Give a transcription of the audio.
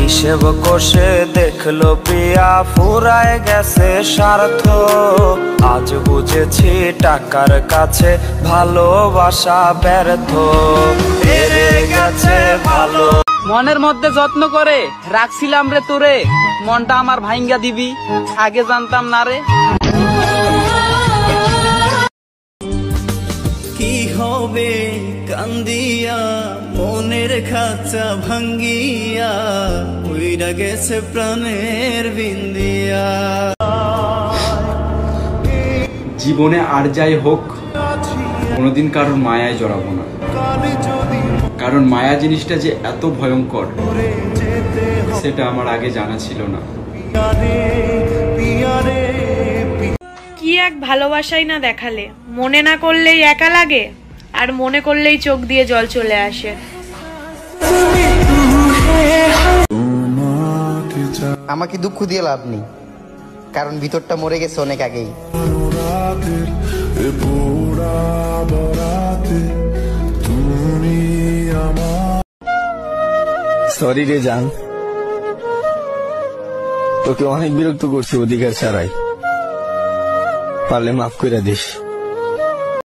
হিসেব কষে দেখলো প্রিয়া ফুরায় গেছে স্বার্থ। আজ বুঝেছি টাকার কাছে ভালোবাসা ব্যর্থ। হেরে গেছে ভালো। মনের মধ্যে যত্ন করে রাখছিলাম রে তোরে, মনটা আমার ভাঙ্গা দিবি, আগে জানতাম না রে। কি হবে কান্দিয়া মনের খাঁচা ভাঙ্গিয়া, উইরা গেছে প্রাণের বিন্দিয়া। জীবনে আর যাই হোক কোনোদিন কারোর মায়ায় জড়াবো না, কারণ মায়া জিনিসটা যে এত ভয়ঙ্কর সেটা আমার আগে জানা ছিল না। কি এক ভালোবাসাই না দেখালে, মনে না করলেই একা লাগে, আর মনে করলেই চোখ দিয়ে জল চলে আসে। আমাকে দুঃখ দিয়ে লাভ নেই, কারণ ভিতরটা মরে গেছে অনেক আগেই। সরি রে জান, তোকে অনেক বিরক্ত করছি অধিকার ছাড়াই, পারলে মাফ করে দিস।